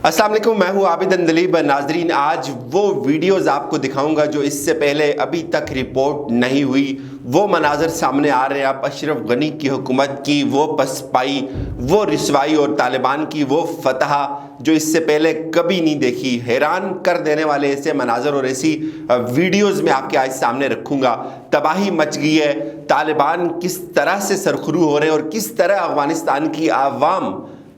अस्सलाम वालेकुम, मैं हूं आबिद अंदलीब। नाजरीन, आज वो वीडियोस आपको दिखाऊंगा जो इससे पहले अभी तक रिपोर्ट नहीं हुई। वो मनाजर सामने आ रहे हैं। आप अशरफ गनी की हुकूमत की वो पसपाई, वो रिसवाई और तालिबान की वो फतह जो इससे पहले कभी नहीं देखी। हैरान कर देने वाले ऐसे मनाजर और ऐसी वीडियोस में आपके आज सामने रखूंगा। तबाही मच गई है, तालिबान किस तरह से सरखरू हो रहे हैं और किस तरह अफगानिस्तान की आवाम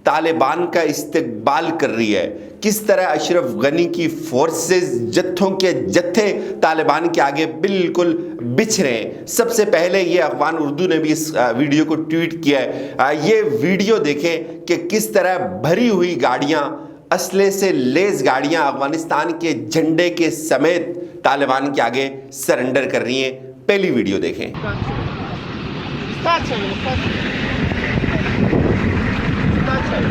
तालिबान का इस्तकबाल कर रही है, किस तरह अशरफ गनी की फोर्सेस जत्थों के जत्थे तालिबान के आगे बिल्कुल बिछ रहे हैं। सबसे पहले ये अफगान उर्दू ने भी इस वीडियो को ट्वीट किया है। ये वीडियो देखें कि किस तरह भरी हुई गाड़ियां, असले से लेस गाड़ियां अफगानिस्तान के झंडे के समेत तालिबान के आगे सरेंडर कर रही हैं। पहली वीडियो देखें।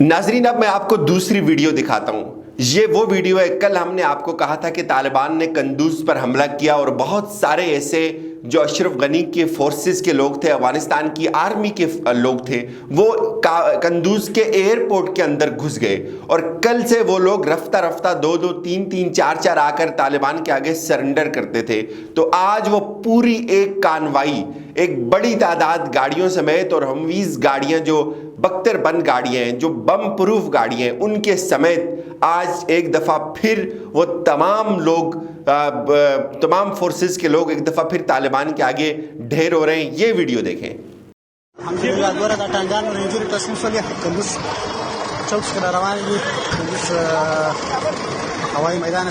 नाजरीन, अब मैं आपको दूसरी वीडियो दिखाता हूँ। ये वो वीडियो है, कल हमने आपको कहा था कि तालिबान ने कंदूज पर हमला किया और बहुत सारे ऐसे जो अशरफ गनी के फोर्सेस के लोग थे, अफगानिस्तान की आर्मी के लोग थे, वो कंदूज के एयरपोर्ट के अंदर घुस गए और कल से वो लोग रफ्ता रफ्ता 2-2, 3-3, 4-4 आकर तालिबान के आगे सरेंडर करते थे। तो आज वो पूरी एक कानवाई, एक बड़ी तादाद गाड़ियों समेत और हमवीज गाड़ियां, जो बख्तर बंद गाड़ियां हैं, जो बम प्रूफ गाड़ियां हैं, उनके समेत आज एक दफ़ा फिर वो तमाम लोग, तमाम फोर्सेस के लोग एक दफ़ा फिर तालिबान के आगे ढेर हो रहे हैं। ये वीडियो देखें। हवाई मैदान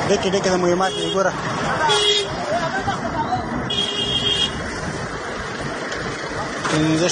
देखे मुहिमात गोरा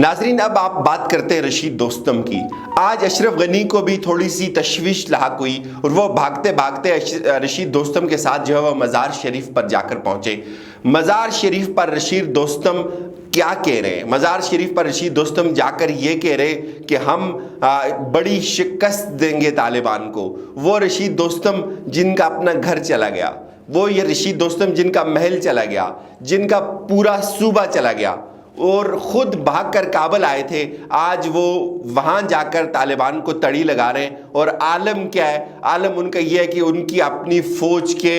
नाजरीन, अब आप बात करते हैं रशीद दोस्तम की। आज अशरफ गनी को भी थोड़ी सी तशवीश लाक हुई और वो भागते भागते रशीद दोस्तम के साथ जो है वह मज़ार शरीफ पर जाकर पहुंचे। मज़ार शरीफ पर रशीद दोस्तम क्या कह रहे हैं? मज़ार शरीफ पर रशीद दोस्तम जाकर ये कह रहे कि हम बड़ी शिकस्त देंगे तालिबान को। वो रशीद दोस्तम जिनका अपना घर चला गया, वो ये रशीद दोस्तम जिनका महल चला गया, जिनका पूरा सूबा चला गया और ख़ुद भागकर काबल आए थे, आज वो वहाँ जाकर तालिबान को तड़ी लगा रहे हैं। और आलम क्या है? आलम उनका ये है कि उनकी अपनी फ़ौज के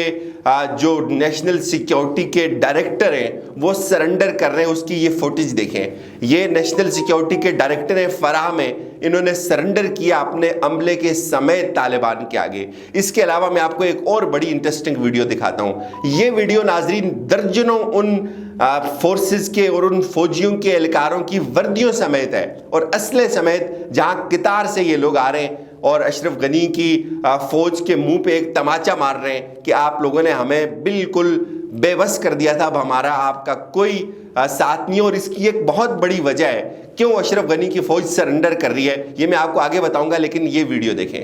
जो नेशनल सिक्योरिटी के डायरेक्टर हैं वो सरेंडर कर रहे हैं। उसकी ये फुटेज देखें। ये नेशनल सिक्योरिटी के डायरेक्टर हैं, फराह में, इन्होंने सरेंडर किया अपने अमले के समेत तालिबान के आगे। इसके अलावा मैं आपको एक और बड़ी इंटरेस्टिंग वीडियो दिखाता हूँ। ये वीडियो नाजरीन दर्जनों उन फोर्सेस के और उन फौजियों के एहलकारों की वर्दियों समेत है और असले समेत, जहाँ कितार से ये लोग आ रहे हैं और अशरफ गनी की फौज के मुंह पे एक तमाचा मार रहे हैं कि आप लोगों ने हमें बिल्कुल बेबस कर दिया था, अब हमारा आपका कोई साथ नहीं। और इसकी एक बहुत बड़ी वजह है क्यों अशरफ गनी की फौज सरेंडर कर रही है, ये मैं आपको आगे बताऊंगा, लेकिन ये वीडियो देखें।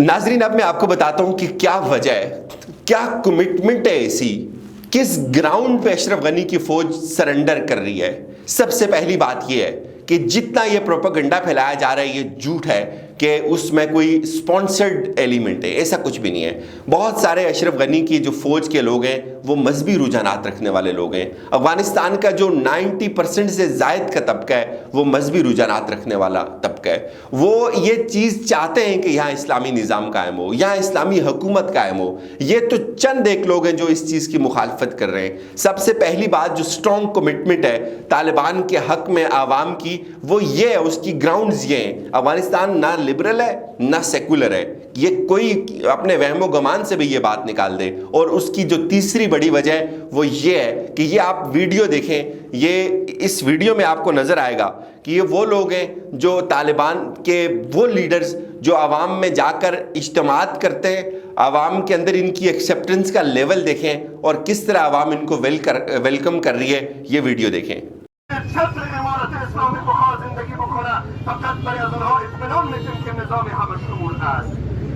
नाजरीन अब मैं आपको बताता हूं कि क्या वजह है, क्या कमिटमेंट है ऐसी, किस ग्राउंड पे अशरफ गनी की फौज सरेंडर कर रही है। सबसे पहली बात यह है कि जितना ये प्रोपेगेंडा फैलाया जा रहा है ये झूठ है कि उसमें कोई स्पॉन्सर्ड एलिमेंट है, ऐसा कुछ भी नहीं है। बहुत सारे अशरफ गनी की जो फौज के लोग हैं वो मजहबी रुझानात रखने वाले लोग हैं। अफगानिस्तान का जो 90% से जायद का तबका है वो मजहबी रुझानात रखने वाला तबका है। वो ये चीज़ चाहते हैं कि यहाँ इस्लामी निज़ाम कायम हो, यहाँ इस्लामी हुकूमत कायम हो। ये तो चंद एक लोग हैं जो इस चीज़ की मुखालफत कर रहे हैं। सबसे पहली बात जो स्ट्रॉन्ग कमिटमेंट है तालिबान के हक में आवाम की, वो ये है, उसकी ग्राउंड्स ये हैं। अफगानिस्तान ना लिबरल है ना सेकुलर है, ये कोई अपने वहमो गमान से भी ये बात निकाल दे। और उसकी जो तीसरी बड़ी वजह है वो ये है कि ये आप वीडियो देखें, ये इस वीडियो में आपको नज़र आएगा कि ये वो लोग हैं जो तालिबान के वो लीडर्स जो आवाम में जाकर इज्तिमात करते हैं, आवाम के अंदर इनकी एक्सेप्टेंस का लेवल देखें और किस तरह आवाम इनको वेलकम कर रही है, ये वीडियो देखें।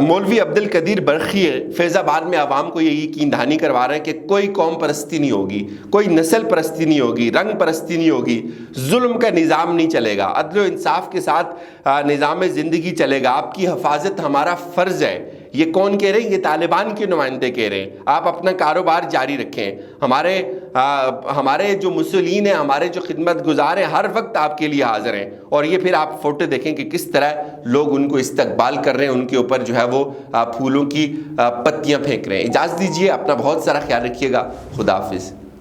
मौलवी अब्दुल कदीर बरखी फैज़ाबाद में आवाम को ये यकीन दहानी करवा रहे हैं कि कोई कौम परस्ती नहीं होगी, कोई नस्ल परस्ती नहीं होगी, रंग परस्ती नहीं होगी, जुल्म का निज़ाम नहीं चलेगा, अदल व इंसाफ के साथ निज़ाम ज़िंदगी चलेगा, आपकी हिफाजत हमारा फ़र्ज़ है। ये कौन कह रहे हैं? ये तालिबान के नुमाइंदे कह रहे हैं। आप अपना कारोबार जारी रखें, हमारे जो मुसलिन हैं, हमारे जो खिदमत गुजार हैं, हर वक्त आपके लिए हाजिर हैं। और ये फिर आप फ़ोटो देखें कि किस तरह लोग उनको इस्तकबाल कर रहे हैं, उनके ऊपर जो है वो फूलों की पत्तियां फेंक रहे हैं। इजाज़त दीजिए, अपना बहुत सारा ख्याल रखिएगा। खुदा हाफिज़।